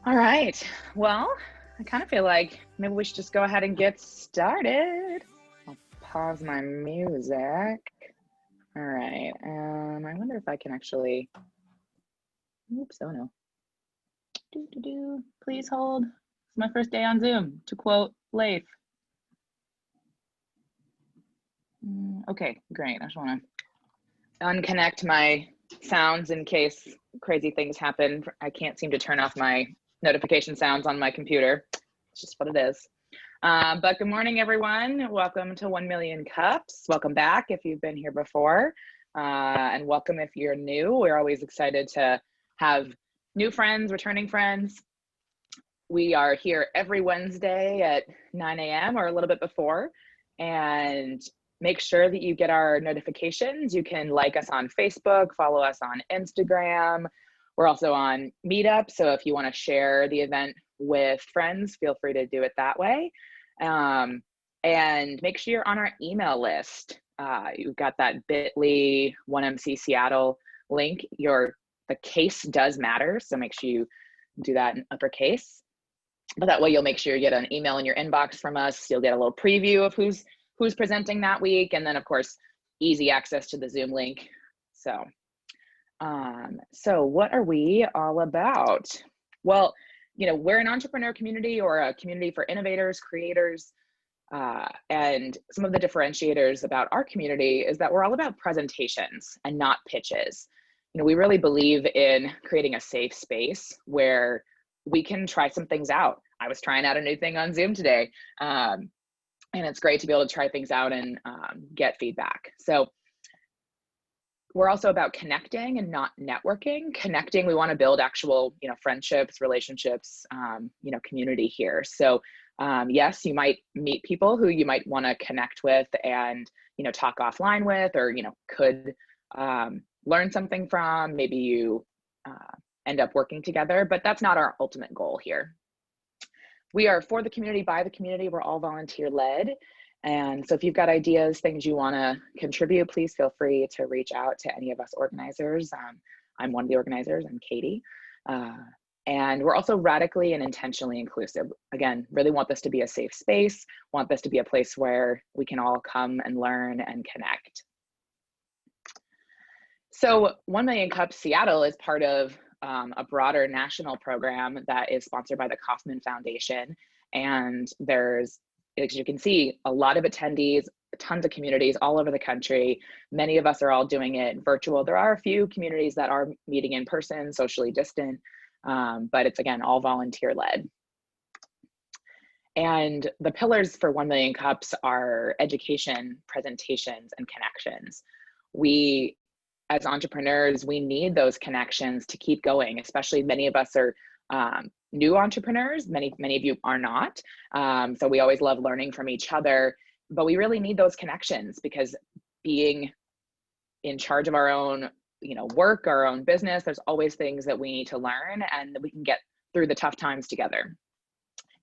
All right. Well, I kind of feel like maybe we should just go ahead and get started. I'll pause my music. All right. I wonder if I can actually. Oops. Oh no. Please hold. It's my first day on Zoom, to quote Leif. Okay, great. I just want to unconnect my sounds in case crazy things happen. I can't seem to turn off my notification sounds on my computer. It's just what it is. But good morning, everyone. Welcome to 1 Million Cups. Welcome back if you've been here before, and welcome if you're new. We're always excited to have new friends, returning friends. We are here every Wednesday at 9 a.m. or a little bit before, and make sure that you get our notifications. You can like us on Facebook, follow us on Instagram. We're also on Meetup, so if you want to share the event with friends, feel free to do it that way. And make sure you're on our email list. You've got that bit.ly 1MC Seattle link. The case does matter, so make sure you do that in uppercase. But that way you'll make sure you get an email in your inbox from us. You'll get a little preview of who's presenting that week, and then of course easy access to the Zoom link. So what are we all about? Well, we're an entrepreneur community, or a community for innovators, creators, and some of the differentiators about our community is that we're all about presentations and not pitches. We really believe in creating a safe space where we can try some things out. I was trying out a new thing on Zoom today. And it's great to be able to try things out and get feedback. So we're also about connecting and not networking. Connecting, we want to build actual, friendships, relationships, community here. So yes, you might meet people who you might want to connect with and, talk offline with, or, could learn something from. Maybe you end up working together, but that's not our ultimate goal here. We are for the community, by the community. We're all volunteer led. And so if you've got ideas, things you want to contribute, please feel free to reach out to any of us organizers. I'm one of the organizers, I'm Katie. And we're also radically and intentionally inclusive. Again, really want this to be a safe space, want this to be a place where we can all come and learn and connect. So 1 Million Cups Seattle is part of a broader national program that is sponsored by the Kauffman Foundation. And there's, as you can see, a lot of attendees, tons of communities all over the country. Many of us are all doing it virtual. There are a few communities that are meeting in person, socially distant, but it's, again, all volunteer led. And the pillars for 1 Million Cups are education, presentations, and connections. We, as entrepreneurs, we need those connections to keep going, especially many of us are new entrepreneurs. Many of you are not. So we always love learning from each other, but we really need those connections, because being in charge of our own, work, our own business, there's always things that we need to learn, and that we can get through the tough times together.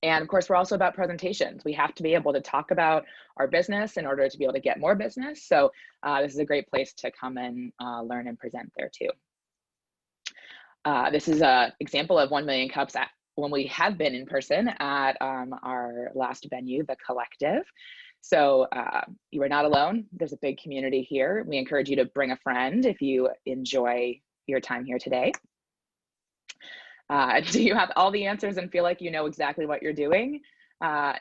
And of course, we're also about presentations. We have to be able to talk about our business in order to be able to get more business. So this is a great place to come and learn and present there too. This is an example of 1 Million Cups when we have been in person at our last venue, The Collective. So you are not alone. There's a big community here. We encourage you to bring a friend if you enjoy your time here today. Do you have all the answers and feel like you know exactly what you're doing?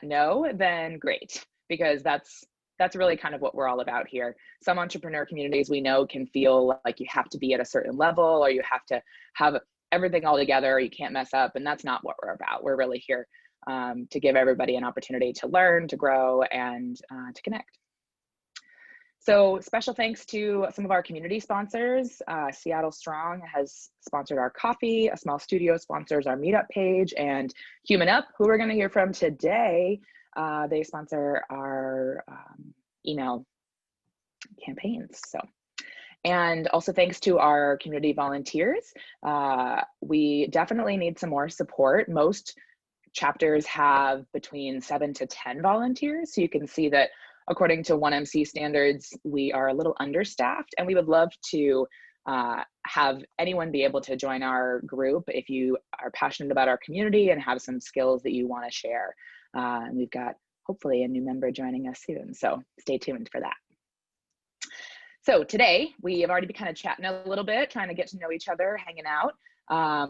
No, then great, because that's really kind of what we're all about here. Some entrepreneur communities we know can feel like you have to be at a certain level, or you have to have everything all together, or you can't mess up, and that's not what we're about. We're really here to give everybody an opportunity to learn, to grow, and to connect. So special thanks to some of our community sponsors. Seattle Strong has sponsored our coffee. A Small Studio sponsors our meetup page, and Human Up, who we're going to hear from today, they sponsor our email campaigns. And also thanks to our community volunteers. We definitely need some more support. Most chapters have between 7 to 10 volunteers. So you can see that according to 1MC standards, we are a little understaffed, and we would love to have anyone be able to join our group if you are passionate about our community and have some skills that you want to share. And we've got hopefully a new member joining us soon, so stay tuned for that. So today we have already been kind of chatting a little bit, trying to get to know each other, hanging out.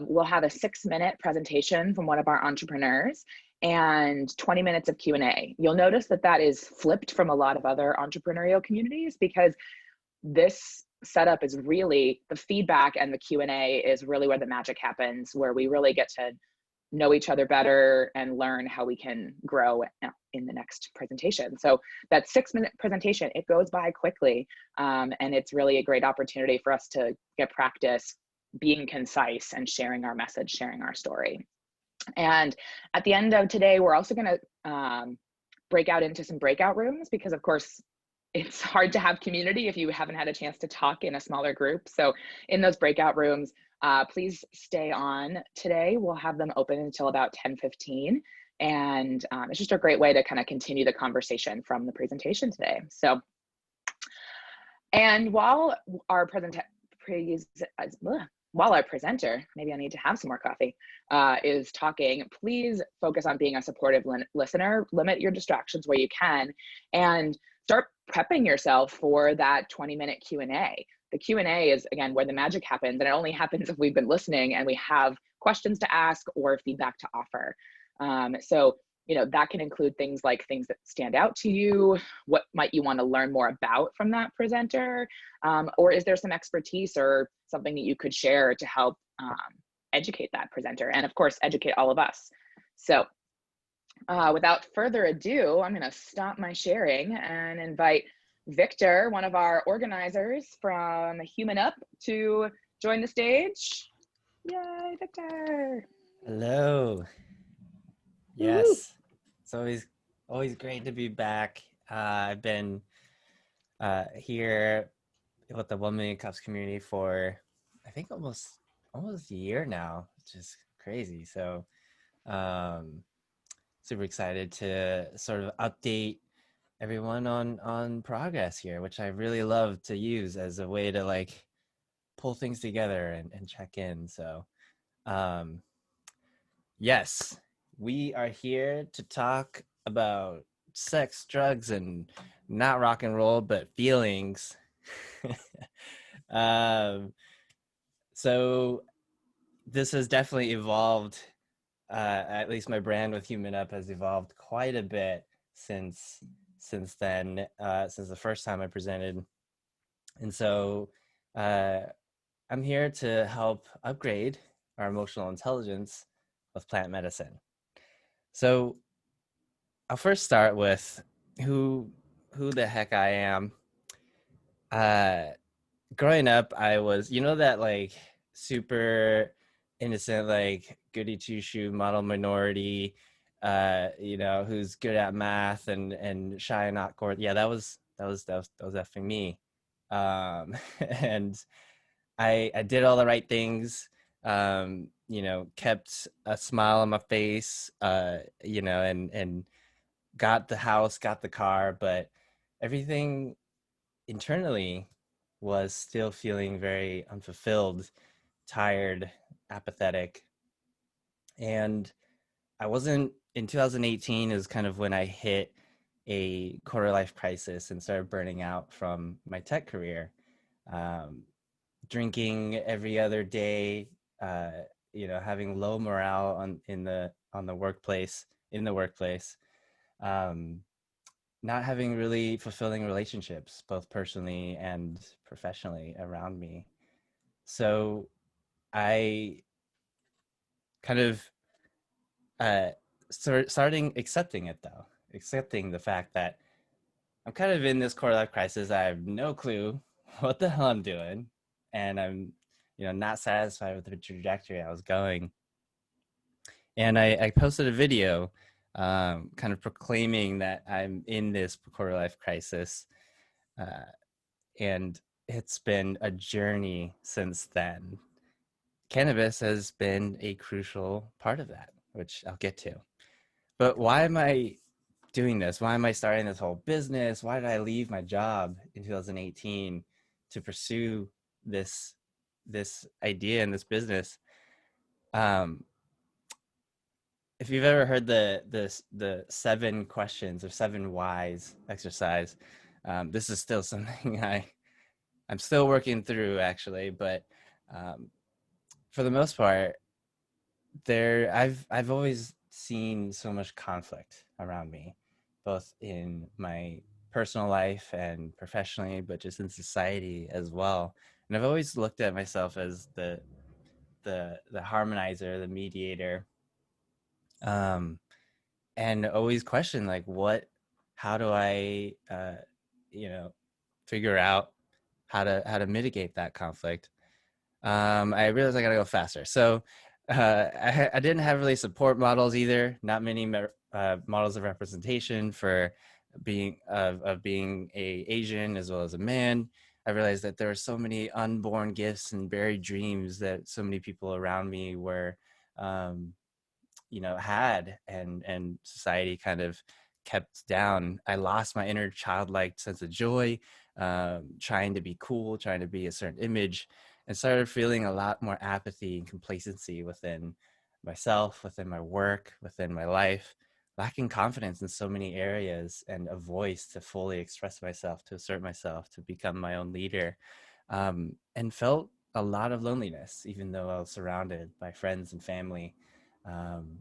We'll have a 6-minute presentation from one of our entrepreneurs and 20 minutes of Q&A. You'll notice that that is flipped from a lot of other entrepreneurial communities, because this setup is really, the feedback and the Q&A is really where the magic happens, where we really get to know each other better and learn how we can grow in the next presentation. So that 6-minute presentation, it goes by quickly, and it's really a great opportunity for us to get practice being concise and sharing our message, sharing our story. And at the end of today, we're also going to break out into some breakout rooms, because of course it's hard to have community if you haven't had a chance to talk in a smaller group. So in those breakout rooms, please stay on today. We'll have them open until about 10:15. And it's just a great way to kind of continue the conversation from the presentation today. So, and while our presenter, maybe I need to have some more coffee, is talking, please focus on being a supportive listener, limit your distractions where you can, and start prepping yourself for that 20-minute Q&A. The Q&A is, again, where the magic happens, and it only happens if we've been listening and we have questions to ask or feedback to offer. So, that can include things like things that stand out to you. What might you want to learn more about from that presenter? Or is there some expertise or something that you could share to help educate that presenter, and of course, educate all of us? So without further ado, I'm going to stop my sharing and invite Victor, one of our organizers from Human Up, to join the stage. Yay, Victor. Hello. Yes, it's always great to be back. I've been here with the 1 Million Cups community for, I think, almost a year now, which is crazy. So super excited to sort of update everyone on progress here, which I really love to use as a way to like pull things together and check in. So yes, we are here to talk about sex, drugs, and not rock and roll, but feelings. So this has definitely evolved. At least my brand with Human Up has evolved quite a bit since then, since the first time I presented. And so I'm here to help upgrade our emotional intelligence with plant medicine. So I'll first start with who the heck I am. Growing up, I was, that like super innocent, like goody two shoe model minority, who's good at math and shy and awkward. Yeah, that was effing me. And I did all the right things. Kept a smile on my face, and got the house, got the car, but everything internally was still feeling very unfulfilled, tired, apathetic. And I wasn't, in 2018 is kind of when I hit a quarter life crisis and started burning out from my tech career. Drinking every other day, having low morale in the workplace, not having really fulfilling relationships, both personally and professionally around me. So I kind of starting accepting it, though, accepting the fact that I'm kind of in this quarter life crisis. I have no clue what the hell I'm doing, and I'm not satisfied with the trajectory I was going. And I posted a video kind of proclaiming that I'm in this quarter life crisis, and it's been a journey since then. Cannabis has been a crucial part of that, which I'll get to. But why am I doing this? Why am I starting this whole business? Why did I leave my job in 2018 to pursue this this idea and this business. Um, if you've ever heard the 7 questions or 7 whys exercise, this is still something I'm still working through actually, but um, for the most part, I've always seen so much conflict around me, both in my personal life and professionally, but just in society as well. And I've always looked at myself as the harmonizer, the mediator, um, and always question like how do I you know figure out how to mitigate that conflict. I realized I gotta go faster. So I didn't have really support models either. Not many models of representation for being a Asian as well as a man. I realized that there were so many unborn gifts and buried dreams that so many people around me were um, had, and society kind of kept down. I lost my inner childlike sense of joy, trying to be cool, trying to be a certain image, and started feeling a lot more apathy and complacency within myself, within my work, within my life, lacking confidence in so many areas and a voice to fully express myself, to assert myself, to become my own leader, and felt a lot of loneliness, even though I was surrounded by friends and family, um,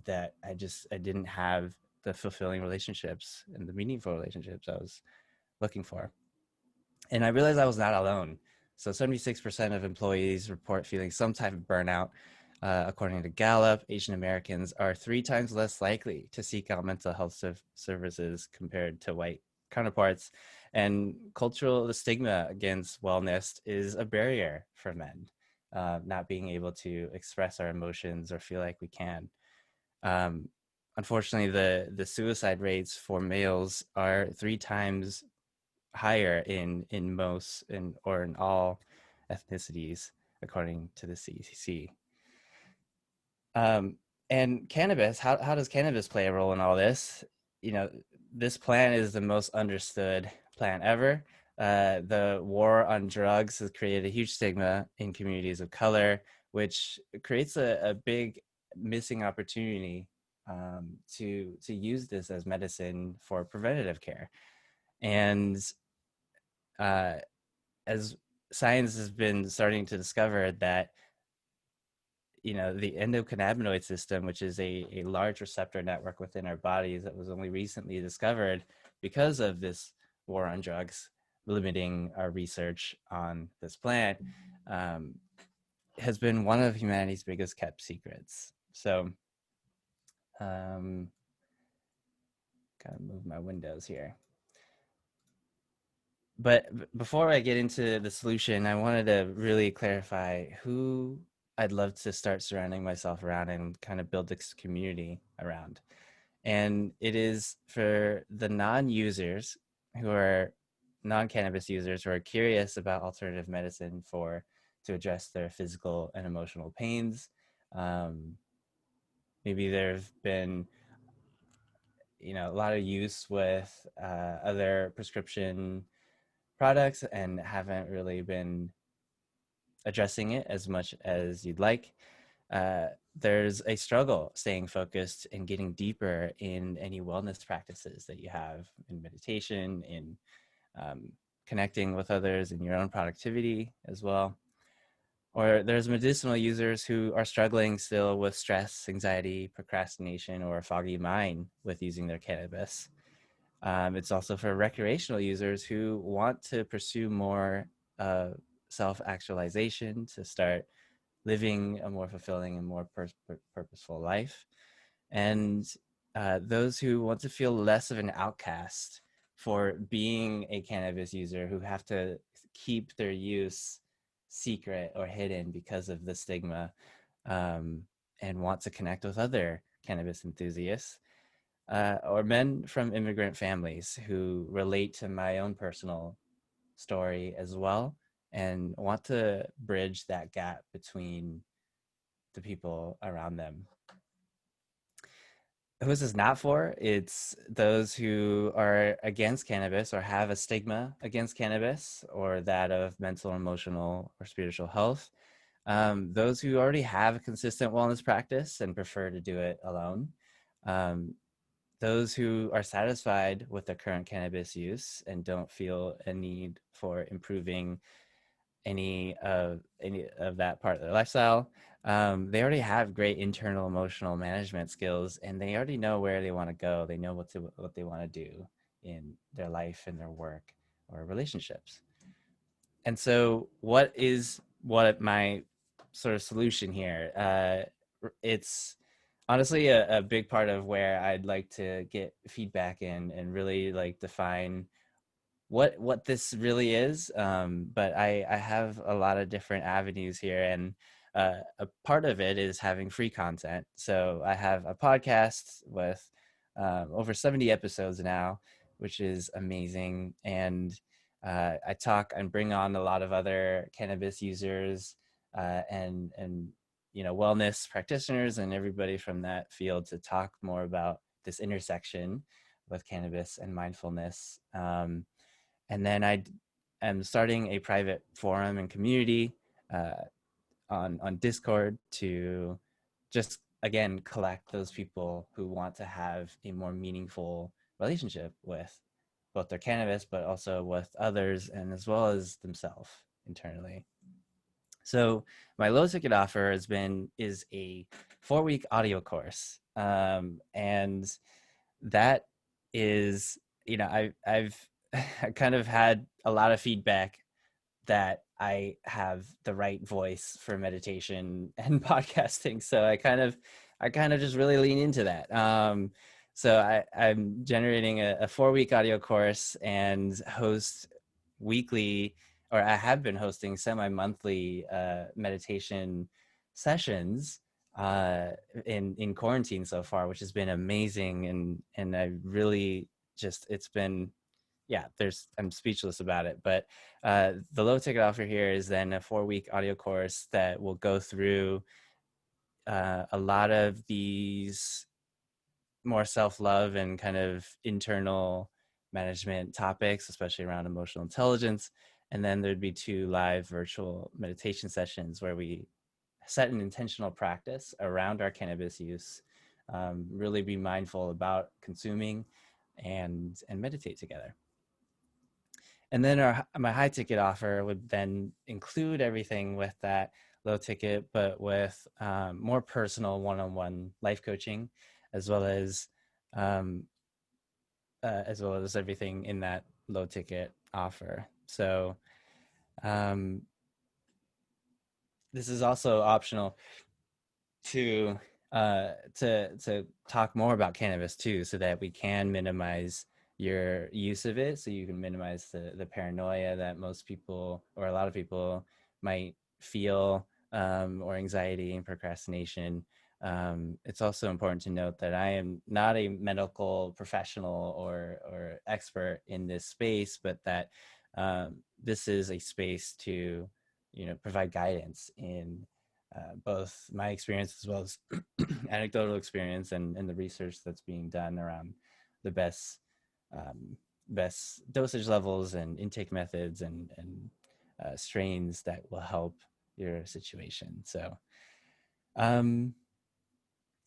that I didn't have the fulfilling relationships and the meaningful relationships I was looking for. And I realized I was not alone. So 76% of employees report feeling some type of burnout. According to Gallup, Asian Americans are 3 times less likely to seek out mental health services compared to white counterparts. And the stigma against wellness is a barrier for men, not being able to express our emotions or feel like we can. Um, Unfortunately, the suicide rates for males are 3 times higher in all ethnicities, according to the CDC. Um, and cannabis, how does cannabis play a role in all this? You know, this plant is the most understood plant ever. The war on drugs has created a huge stigma in communities of color, which creates a big missing opportunity to use this as medicine for preventative care. And uh, as science has been starting to discover that the endocannabinoid system, which is a large receptor network within our bodies that was only recently discovered because of this war on drugs limiting our research on this plant, um, has been one of humanity's biggest kept secrets. So gotta move my windows here. But before I get into the solution, I wanted to really clarify who I'd love to start surrounding myself around and kind of build this community around. And it is for the non-users who are non-cannabis users who are curious about alternative medicine to address their physical and emotional pains. Um, Maybe there've been a lot of use with other prescription products and haven't really been addressing it as much as you'd like. There's a struggle staying focused and getting deeper in any wellness practices that you have in meditation, in um, connecting with others, in your own productivity as well. Or there's medicinal users who are struggling still with stress, anxiety, procrastination, or a foggy mind with using their cannabis. It's also for recreational users who want to pursue more uh, self-actualization, to start living a more fulfilling and more purposeful life. And those who want to feel less of an outcast for being a cannabis user, who have to keep their use secret or hidden because of the stigma, um, and want to connect with other cannabis enthusiasts, or men from immigrant families who relate to my own personal story as well and want to bridge that gap between the people around them. Who is this not for? It's those who are against cannabis or have a stigma against cannabis or that of mental, emotional, or spiritual health. Those who already have a consistent wellness practice and prefer to do it alone. Um, those who are satisfied with their current cannabis use and don't feel a need for improving any of that part of their lifestyle. They already have great internal emotional management skills, and they already know where they want to go. They know what they want to do in their life and their work or relationships. And so, what my sort of solution here? It's honestly a big part of where I'd like to get feedback in and really like define what this really is. But I have a lot of different avenues here, and a part of it is having free content. So I have a podcast with over 70 episodes now, which is amazing. And I talk and bring on a lot of other cannabis users and wellness practitioners and everybody from that field to talk more about this intersection with cannabis and mindfulness. And then I am starting a private forum and community uh, on Discord to just again collect those people who want to have a more meaningful relationship with both their cannabis, but also with others and as well as themselves internally. So my low ticket offer is a 4-week audio course, and that is, I've I kind of had a lot of feedback that I have the right voice for meditation and podcasting. So I kind of just really lean into that. So I'm generating a 4-week audio course and host weekly, or I have been hosting semi-monthly meditation sessions uh, in quarantine so far, which has been amazing. And I really just, it's been, yeah, I'm speechless about it. But the low ticket offer here is then a 4-week audio course that will go through a lot of these more self-love and kind of internal management topics, especially around emotional intelligence. And then there'd be 2 live virtual meditation sessions where we set an intentional practice around our cannabis use, really be mindful about consuming and meditate together. And then my high ticket offer would then include everything with that low ticket, but with more personal one-on-one life coaching, as well as um, as well as everything in that low ticket offer. So um, this is also optional to to talk more about cannabis too, so that we can minimize your use of it, so you can minimize the paranoia that most people or a lot of people might feel, or anxiety and procrastination. It's also important to note that I am not a medical professional or expert in this space, but that this is a space to provide guidance in both my experience as well as anecdotal experience and the research that's being done around the um, best dosage levels and intake methods and strains that will help your situation. So um,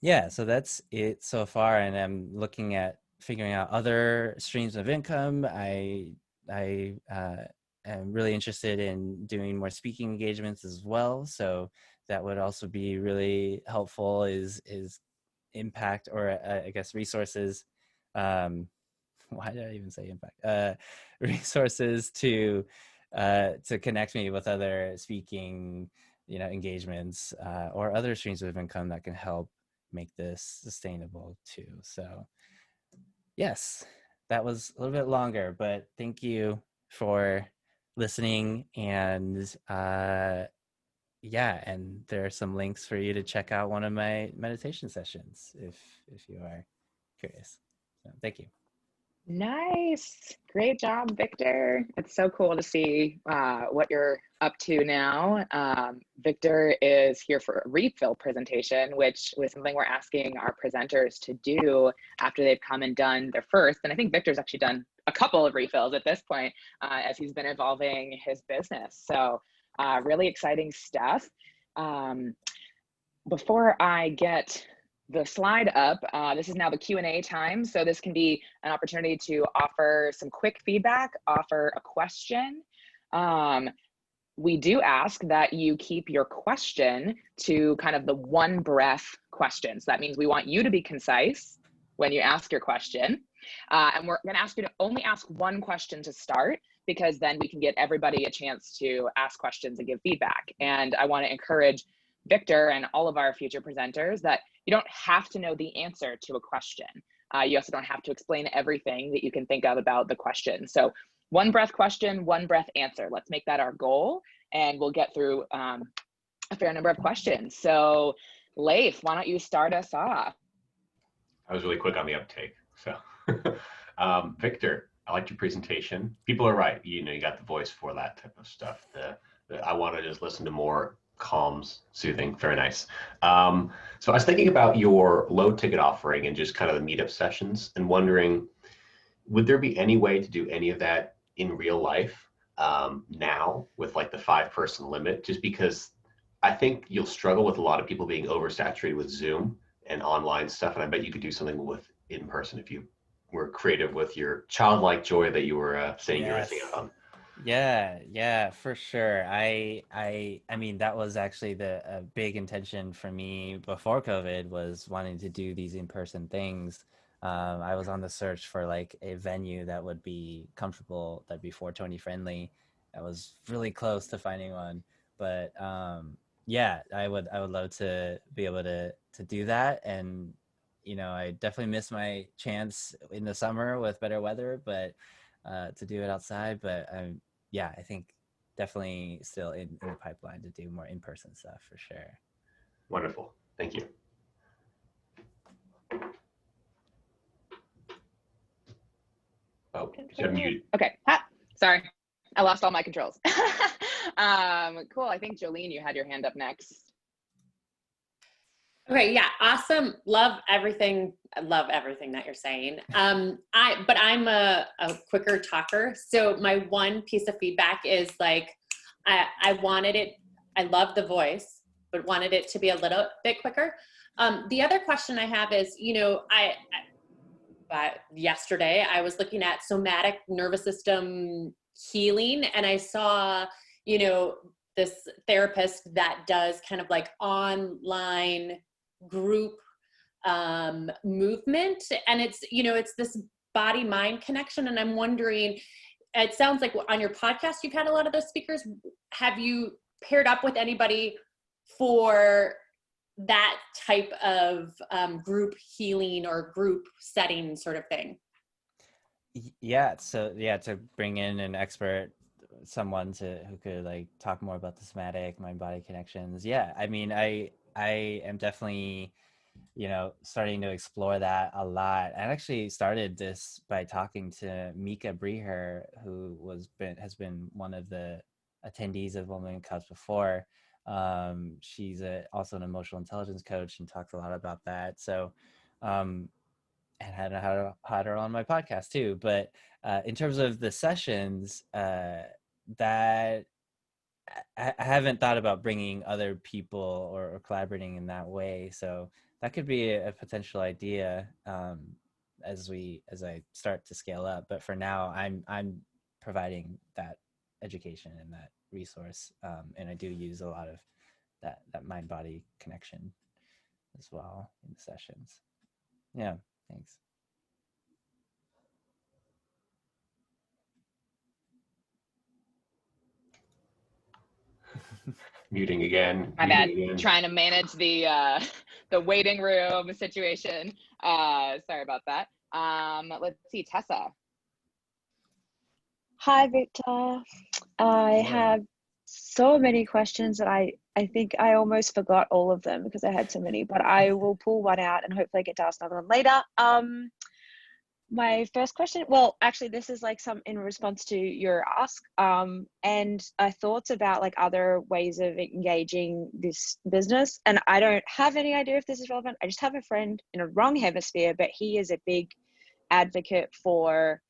yeah, so that's it so far, and I'm looking at figuring out other streams of income. I am really interested in doing more speaking engagements as well. So that would also be really helpful. Is impact, or I guess resources. Um, why did I even say impact? Resources to connect me with other speaking engagements or other streams of income that can help make this sustainable too. So yes, that was a little bit longer, but thank you for listening. And yeah, and there are some links for you to check out one of my meditation sessions if you are curious. So thank you. Nice. Great job, Victor. It's so cool to see what you're up to now. Victor is here for a refill presentation, which was something we're asking our presenters to do after they've come and done their first. And I think Victor's actually done a couple of refills at this point as he's been evolving his business. So really exciting stuff. Before I get the slide up, this is now the Q&A time. So this can be an opportunity to offer some quick feedback, offer a question. We do ask that you keep your question to kind of the one breath questions. That means we want you to be concise when you ask your question. And we're gonna ask you to only ask one question to start, because then we can get everybody a chance to ask questions and give feedback. And I wanna encourage Victor and all of our future presenters that you don't have to know the answer to a question. You also don't have to explain everything that you can think of about the question. So one breath question, one breath answer. Let's make that our goal, and we'll get through a fair number of questions. So Leif, why don't you start us off? I was really quick on the uptake. So Victor, I liked your presentation. People are right. You know, you got the voice for that type of stuff. I want to just listen to more calms, soothing, very nice. So I was thinking about your low ticket offering and just kind of the meetup sessions, and wondering, would there be any way to do any of that in real life now with like the 5-person limit? Just because I think you'll struggle with a lot of people being oversaturated with Zoom and online stuff, and I bet you could do something with in person if you were creative with your childlike joy that you were saying you were missing out on. Yeah, for sure. I mean, that was actually a big intention for me before COVID, was wanting to do these in-person things. I was on the search for like a venue that would be comfortable, that'd be 420 friendly. I was really close to finding one, but yeah, I would love to be able to do that. And you know, I definitely miss my chance in the summer with better weather, but to do it outside. But yeah, I think definitely still in the pipeline to do more in-person stuff for sure. Wonderful. Thank you. Oh, you're muted. Okay, sorry. I lost all my controls. Cool, I think Jolene, you had your hand up next. Okay, yeah, awesome. Love everything. I love everything that you're saying. But I'm a quicker talker. So my one piece of feedback is like, I wanted it, I love the voice, but wanted it to be a little bit quicker. The other question I have is, you know, yesterday I was looking at somatic nervous system healing, and I saw, you know, this therapist that does kind of like online group movement, and it's, you know, it's this body mind connection. And I'm wondering, it sounds like on your podcast you've had a lot of those speakers. Have you paired up with anybody for that type of group healing or group setting sort of thing? Yeah, so yeah, to bring in an expert, someone who could like talk more about the somatic mind body connections. Yeah, I mean, I am definitely, you know, starting to explore that a lot. I actually started this by talking to Mika Breher, who has been one of the attendees of Women Cups before. She's also an emotional intelligence coach and talks a lot about that. So, and had her on my podcast too. But in terms of the sessions, that I haven't thought about bringing other people or collaborating in that way. So that could be a potential idea as I start to scale up. But for now, I'm providing that education and that resource, and I do use a lot of that mind body connection as well in the sessions. Yeah, thanks. Muting again. My bad. Trying to manage the waiting room situation. Sorry about that. Let's see, Tessa. Hi, Victor. I have so many questions that I think I almost forgot all of them because I had so many, but I will pull one out and hopefully I get to ask another one later. My first question, well, actually, this is like some in response to your ask, and thoughts about like other ways of engaging this business. And I don't have any idea if this is relevant. I just have a friend in a wrong hemisphere, but he is a big advocate for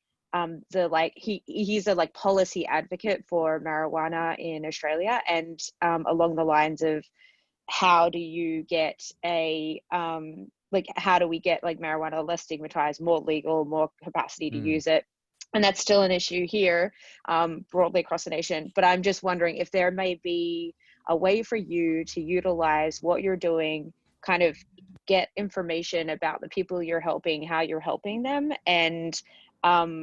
he's a like policy advocate for marijuana in Australia, and along the lines of how do you get a like how do we get like marijuana less stigmatized, more legal, more capacity to use it? And that's still an issue here, broadly across the nation. But I'm just wondering if there may be a way for you to utilize what you're doing, kind of get information about the people you're helping, how you're helping them, and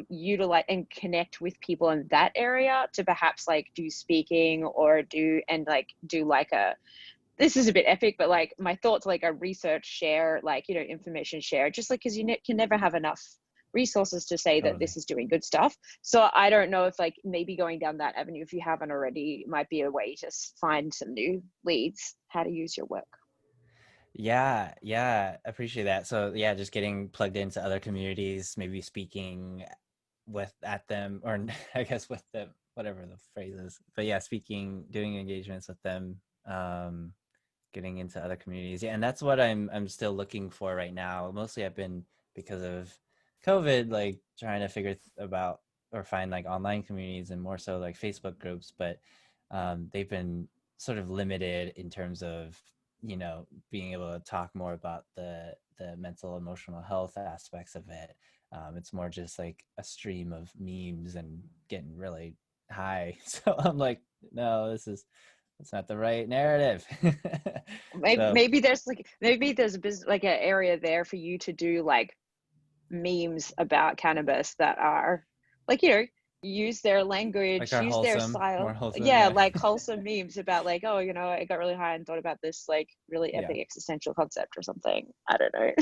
utilize and connect with people in that area to perhaps like do speaking or do like a, this is a bit epic, but like my thoughts, like a research share, like, you know, information share, just like, because you can never have enough resources to say that this is doing good stuff. So I don't know if like maybe going down that avenue, if you haven't already, might be a way to find some new leads, how to use your work. Yeah, appreciate that. So yeah, just getting plugged into other communities, maybe speaking at them, or I guess with them, whatever the phrase is. But yeah, doing engagements with them, getting into other communities. Yeah, and that's what I'm still looking for right now. Mostly I've been, because of COVID, like trying to figure about or find like online communities, and more so like Facebook groups, but they've been sort of limited in terms of, you know, being able to talk more about the mental emotional health aspects of it. It's more just like a stream of memes and getting really high. So I'm like, no, that's not the right narrative. Maybe there's a business, like an area there for you to do like memes about cannabis that are like, you know, use their language, like our use their wholesome, style. more wholesome, Yeah, yeah. like wholesome memes about like, oh, you know, I got really high and thought about this like really Yeah. epic existential concept or something. I don't know.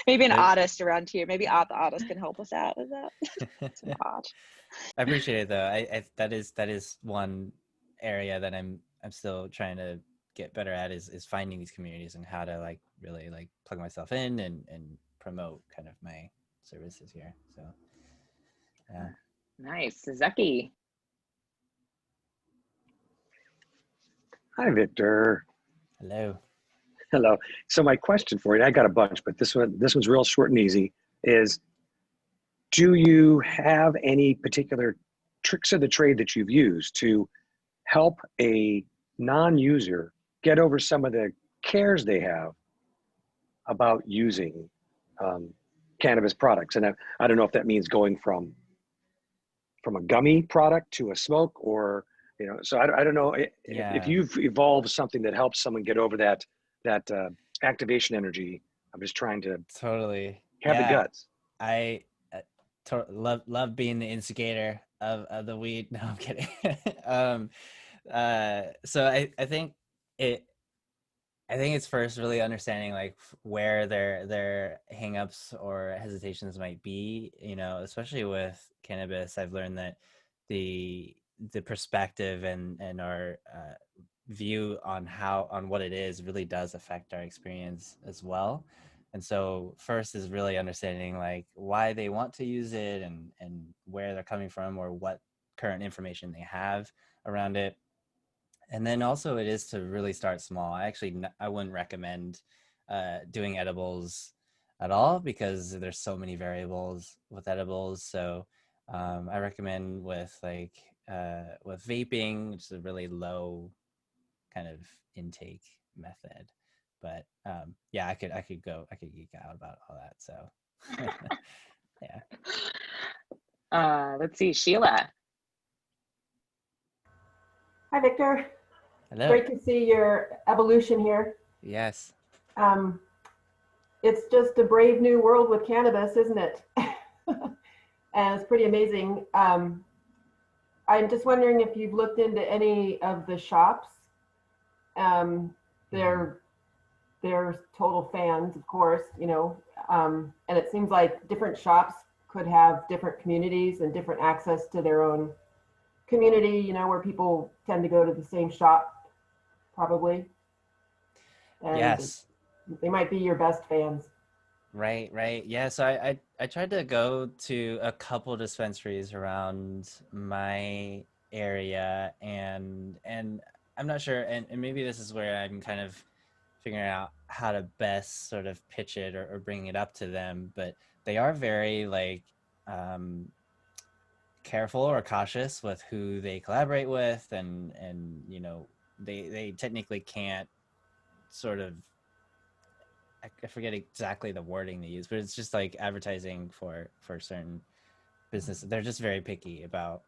Maybe an artist around here, maybe Art the artist can help us out with that. Some art. I appreciate it though. I that is one area that I'm still trying to get better at, is finding these communities and how to like really like plug myself in and promote kind of my services here. So yeah. Nice. Zeki. Hi, Victor. Hello. Hello. So my question for you, I got a bunch, but this one's real short and easy, is do you have any particular tricks of the trade that you've used to help a non-user get over some of the cares they have about using cannabis products? And I don't know if that means going from a gummy product to a smoke, or, you know, so I don't know if you've evolved something that helps someone get over that activation energy. I'm just trying to Totally have the guts. I love being the instigator of the weed. No, I'm kidding. So I think it's first really understanding like where their hangups or hesitations might be, you know, especially with cannabis. I've learned that the perspective and our view on what it is really does affect our experience as well. And so first is really understanding like why they want to use it, and where they're coming from, or what current information they have around it. And then also it is to really start small. I wouldn't recommend doing edibles at all, because there's so many variables with edibles. So I recommend with vaping, which is a really low kind of intake method. But yeah, I could geek out about all that. So yeah. Let's see, Sheila. Hi, Victor. Hello. Great to see your evolution here. Yes. It's just a brave new world with cannabis, isn't it? And it's pretty amazing. I'm just wondering if you've looked into any of the shops. They're total fans, of course, you know, and it seems like different shops could have different communities and different access to their own community, you know, where people tend to go to the same shop, probably. And yes. they might be your best fans. Right. Yeah. So I tried to go to a couple dispensaries around my area, and I'm not sure, and maybe this is where I'm kind of figuring out how to best sort of pitch it or bring it up to them, but they are very like um, careful or cautious with who they collaborate with, and you know, they technically can't sort of, I forget exactly the wording they use, but it's just like advertising for certain businesses. They're just very picky about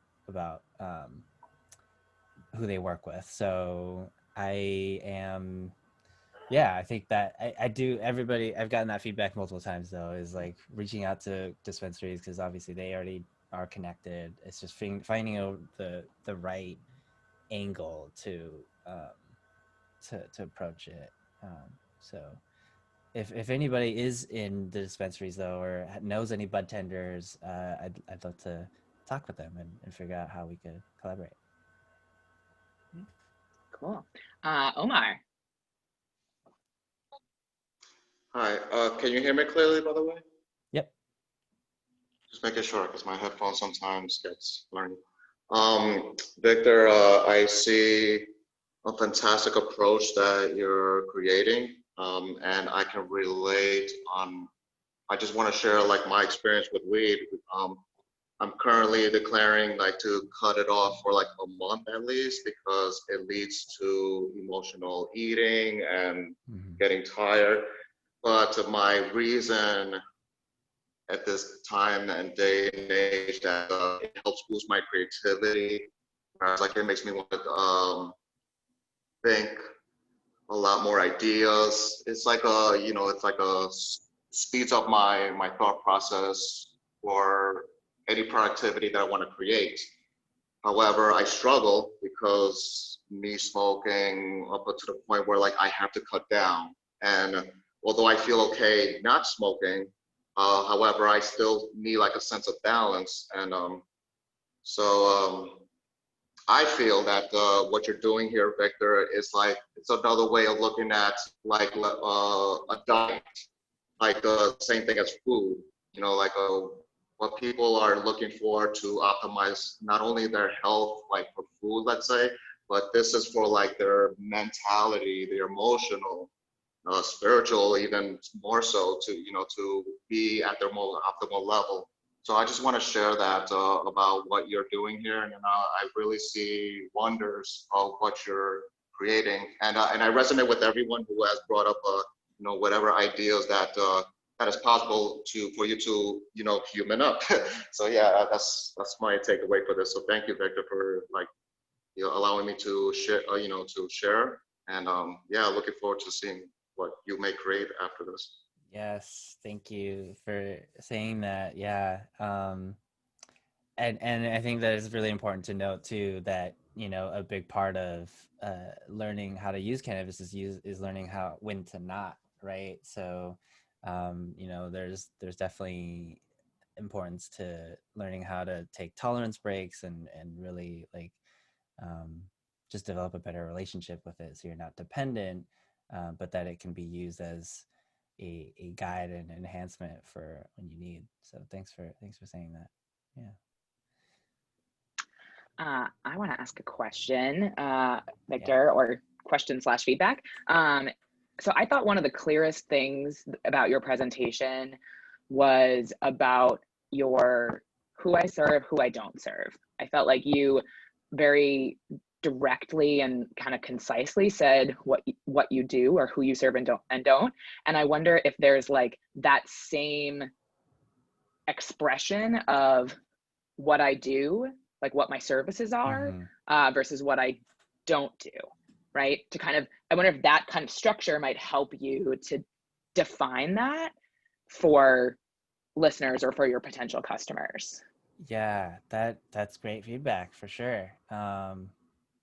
who they work with. So I am, yeah, I think that I do. Everybody, I've gotten that feedback multiple times though, is like reaching out to dispensaries because obviously they already are connected. It's just finding out the right angle to approach it. So if anybody is in the dispensaries though, or knows any bud tenders, I'd love to talk with them and figure out how we could collaborate. Cool. Omar. Hi, can you hear me clearly, by the way? Yep. Just making sure, because my headphones sometimes gets blurry. Victor, I see a fantastic approach that you're creating, and I can relate on, I just want to share like my experience with weed. I'm currently declaring like to cut it off for like a month at least, because it leads to emotional eating and getting tired. But my reason at this time and day and age that it helps boost my creativity, whereas like it makes me want to think a lot more ideas. It's like a, you know, it's like a speeds up my thought process for any productivity that I want to create. However, I struggle because me smoking up to the point where like I have to cut down. And although I feel okay not smoking, however, I still need like a sense of balance. And so I feel that what you're doing here, Victor, is like, it's another way of looking at like a diet, like the same thing as food, you know, like what people are looking for to optimize not only their health, like for food, let's say, but this is for like their mentality, their emotional, spiritual, even more so, to, you know, to be at their most optimal level. So I just want to share that about what you're doing here, and I really see wonders of what you're creating, and I resonate with everyone who has brought up, you know, whatever ideas that that is possible for you to, you know, human up. So yeah, that's my takeaway for this. So thank you, Victor, for like, you know, allowing me to share, you know, to share, and yeah, looking forward to seeing what you may create after this. Yes, thank you for saying that. Yeah. And I think that it's really important to note too that, you know, a big part of learning how to use cannabis is learning how, when to not, right? So you know, there's definitely importance to learning how to take tolerance breaks and really like just develop a better relationship with it, so you're not dependent, but that it can be used as a guide and enhancement for when you need. So thanks for saying that. Yeah. I want to ask a question, Yeah. Victor, or question / feedback. So I thought one of the clearest things about your presentation was about your who I serve, who I don't serve. I felt like you very directly and kind of concisely said what you do or who you serve and don't. And I wonder if there's like that same expression of what I do, like what my services are, versus what I don't do, right? To kind of, I wonder if that kind of structure might help you to define that for listeners or for your potential customers. Yeah, that's great feedback for sure.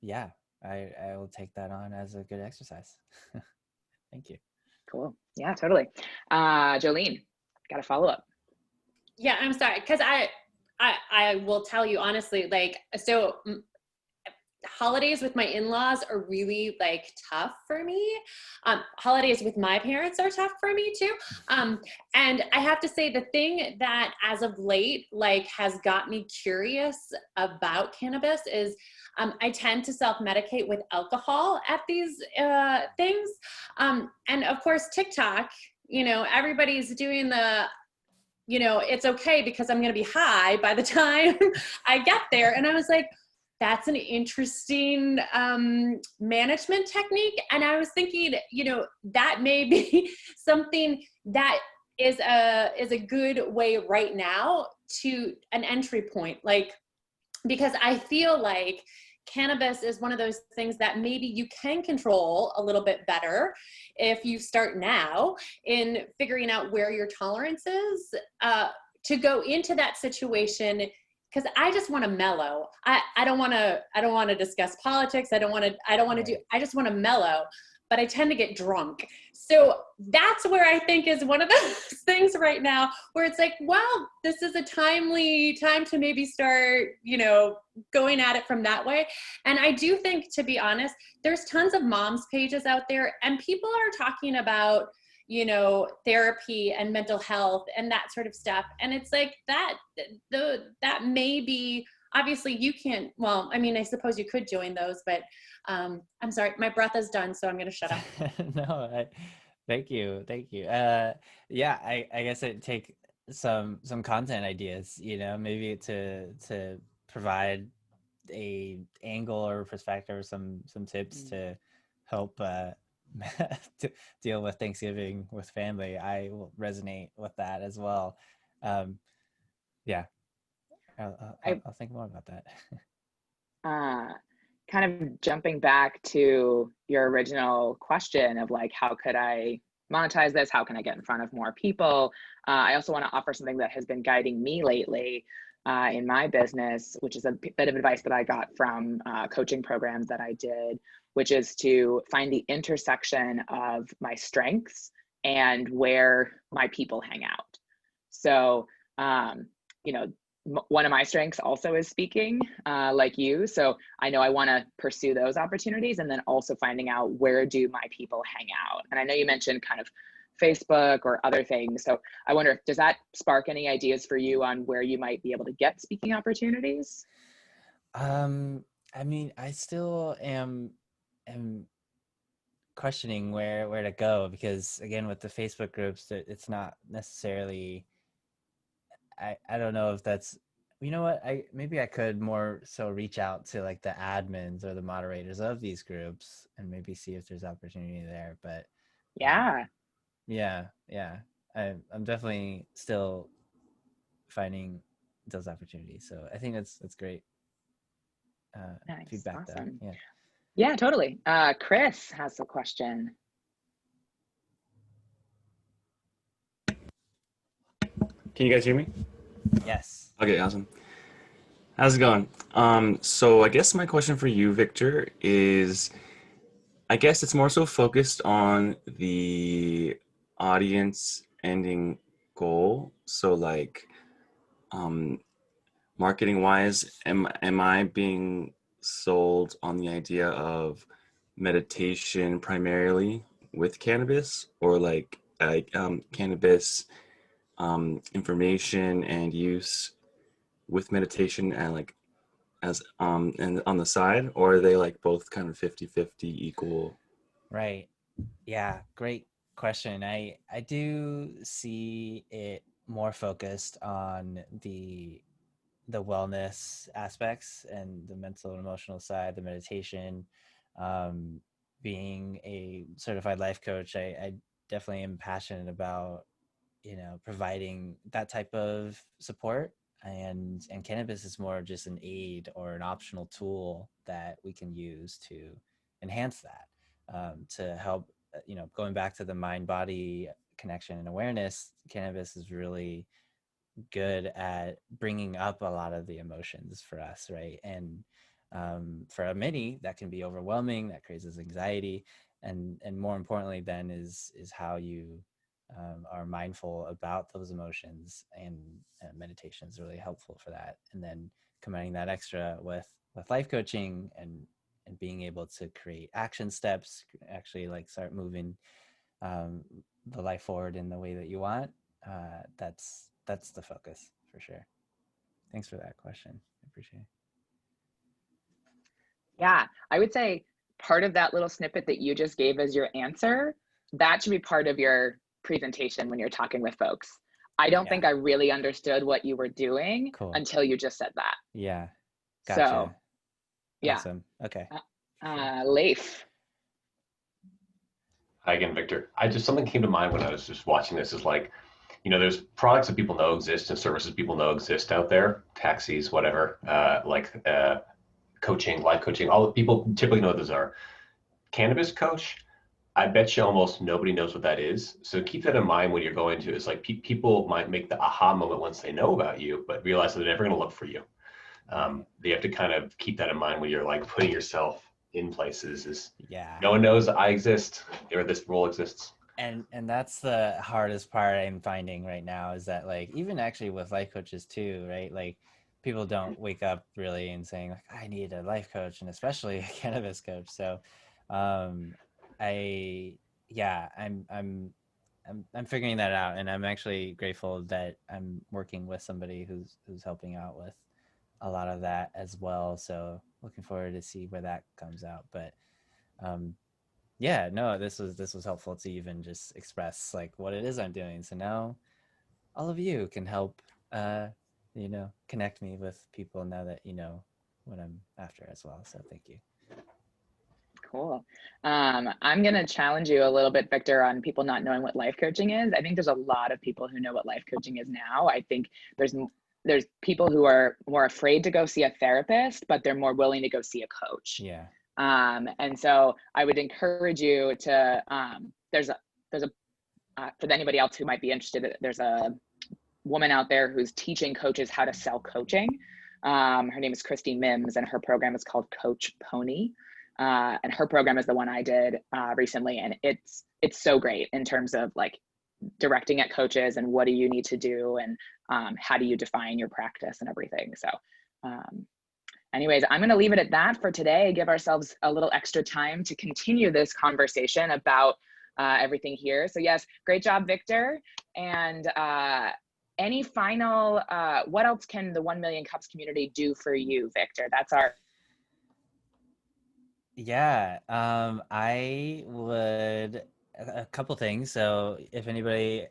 Yeah, I will take that on as a good exercise. Thank you. Cool. Yeah, totally. Jolene, got a follow up. Yeah, I'm sorry, because I will tell you honestly, like, so holidays with my in-laws are really like tough for me. Holidays with my parents are tough for me too. And I have to say the thing that as of late, like has got me curious about cannabis is I tend to self-medicate with alcohol at these things. And of course, TikTok, you know, everybody's doing the, you know, it's okay because I'm going to be high by the time I get there. And I was like, that's an interesting management technique. And I was thinking, you know, that may be something that is a good way right now to an entry point. Like, because I feel like cannabis is one of those things that maybe you can control a little bit better if you start now in figuring out where your tolerance is to go into that situation. Because I just want to mellow. I don't want to discuss politics. I just want to mellow, but I tend to get drunk. So that's where I think is one of those things right now where it's like, well, this is a timely time to maybe start, you know, going at it from that way. And I do think, to be honest, there's tons of moms pages out there and people are talking about, you know, therapy and mental health and that sort of stuff. And it's like that may be, obviously you can't, well, I mean, I suppose you could join those, but I'm sorry, my breath is done, so I'm going to shut up. No, thank you. Yeah, I guess I'd take some content ideas, you know, maybe to provide a angle or perspective or some tips to help to deal with Thanksgiving with family. I will resonate with that as well. Yeah, I'll think more about that. Kind of jumping back to your original question of like, how could I monetize this? How can I get in front of more people? I also want to offer something that has been guiding me lately in my business, which is a bit of advice that I got from coaching programs that I did, which is to find the intersection of my strengths and where my people hang out. So, you know, one of my strengths also is speaking, like you. So I know I want to pursue those opportunities, and then also finding out where do my people hang out. And I know you mentioned kind of Facebook or other things. So I wonder, does that spark any ideas for you on where you might be able to get speaking opportunities? I mean, I still am questioning where to go, because again, with the Facebook groups, it's not necessarily, I don't know if that's, you know what, maybe I could more so reach out to like the admins or the moderators of these groups and maybe see if there's opportunity there. But Yeah. yeah, I'm definitely still finding those opportunities. So I think that's great Nice. feedback. Awesome. Though. Yeah, totally. Chris has a question. Can you guys hear me? Yes. Okay, awesome. How's it going? So I guess my question for you, Victor, is I guess it's more so focused on the audience ending goal. So like marketing wise, am I being sold on the idea of meditation primarily with cannabis, or like cannabis information and use with meditation and like as and on the side, or are they like both kind of 50-50 equal? Right. Yeah, great question. I do see it more focused on the wellness aspects and the mental and emotional side, the meditation. Being a certified life coach, I definitely am passionate about, you know, providing that type of support, and cannabis is more just an aid or an optional tool that we can use to enhance that, to help, you know, going back to the mind body connection and awareness. Cannabis is really good at bringing up a lot of the emotions for us, right? And for many, that can be overwhelming, that causes anxiety, and more importantly then is how you are mindful about those emotions, and meditation is really helpful for that. And then combining that extra with life coaching and being able to create action steps, actually like start moving the life forward in the way that you want. That's the focus for sure. Thanks for that question. I appreciate it. Yeah, I would say part of that little snippet that you just gave as your answer, that should be part of your presentation when you're talking with folks. I don't think I really understood what you were doing until you just said that. Yeah, gotcha. So, yeah. Awesome. Okay. Leif. Hi again, Victor. Something came to mind when I was just watching this is like, there's products that people know exist and services people know exist out there, taxis, whatever, coaching, life coaching, all the people typically know what those are. Cannabis coach, I bet you almost nobody knows what that is. So keep that in mind when you're going to, it's like people might make the aha moment once they know about you, but realize that they're never going to look for you. They have to kind of keep that in mind when you're like putting yourself in places no one knows I exist or this role exists. And that's the hardest part I'm finding right now, is that like, even actually with life coaches too, right? Like people don't wake up really and saying like, I need a life coach, and especially a cannabis coach. So I'm figuring that out, and I'm actually grateful that I'm working with somebody who's helping out with a lot of that as well. So looking forward to see where that comes out. But this was helpful to even just express like what it is I'm doing. So now all of you can help connect me with people now that you know what I'm after as well. So thank you. Cool. I'm going to challenge you a little bit, Victor, on people not knowing what life coaching is. I think there's a lot of people who know what life coaching is now. I think there's people who are more afraid to go see a therapist, but they're more willing to go see a coach. Yeah. And so I would encourage you to, for anybody else who might be interested, there's a woman out there who's teaching coaches how to sell coaching. Her name is Christy Mims, and her program is called Coach Pony. And her program is the one I did recently. And it's so great in terms of like directing at coaches and what do you need to do, and how do you define your practice and everything. So anyways, I'm going to leave it at that for today. Give ourselves a little extra time to continue this conversation about everything here. So yes, great job, Victor. And any final, what else can the 1 Million Cups community do for you, Victor? That's our... Yeah, I would, a couple things. So if anybody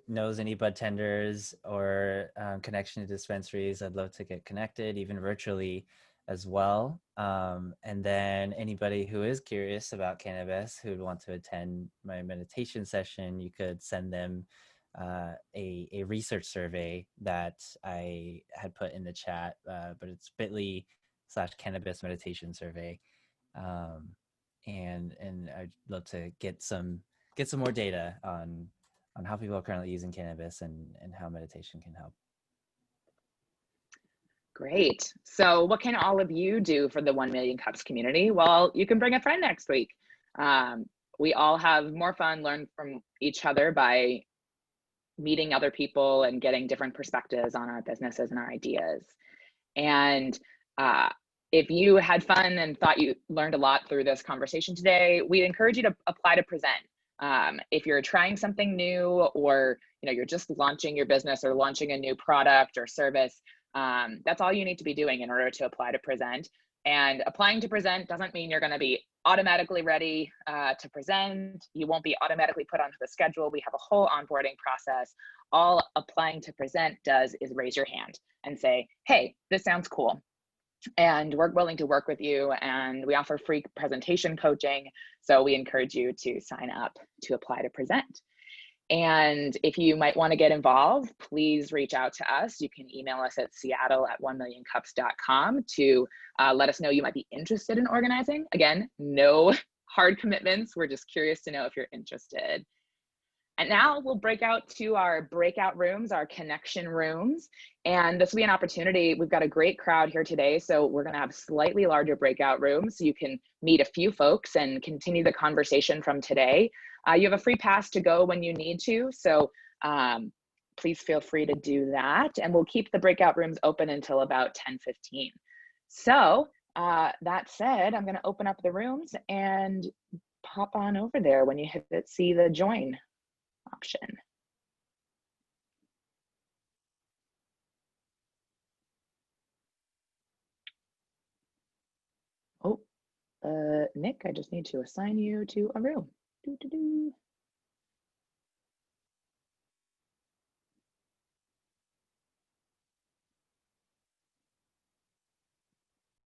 knows any bud tenders or connection to dispensaries, I'd love to get connected, even virtually as well. And then anybody who is curious about cannabis, who would want to attend my meditation session, you could send them a research survey that I had put in the chat, but it's bit.ly/cannabis meditation survey. And I'd love to get some more data on how people are currently using cannabis and how meditation can help. Great. So what can all of you do for the 1 Million Cups community? Well, you can bring a friend next week. We all have more fun, learn from each other by meeting other people and getting different perspectives on our businesses and our ideas. And if you had fun and thought you learned a lot through this conversation today, we'd encourage you to apply to present. If you're trying something new, or you're just launching your business or launching a new product or service, that's all you need to be doing in order to apply to present. And applying to present doesn't mean you're going to be automatically ready to present. You won't be automatically put onto the schedule. We have a whole onboarding process. All applying to present does is raise your hand and say, hey, this sounds cool, and we're willing to work with you. And we offer free presentation coaching. So we encourage you to sign up to apply to present. And if you might want to get involved, please reach out to us. You can email us at seattle@1millioncups.com to let us know you might be interested in organizing. Again, no hard commitments. We're just curious to know if you're interested. And now we'll break out to our breakout rooms, our connection rooms. And this will be an opportunity. We've got a great crowd here today, so we're going to have slightly larger breakout rooms so you can meet a few folks and continue the conversation from today. You have a free pass to go when you need to, so please feel free to do that. And we'll keep the breakout rooms open until about 10:15. So That said, I'm going to open up the rooms and pop on over there when you see the join option. Oh, Nick, I just need to assign you to a room. Doo-doo-doo.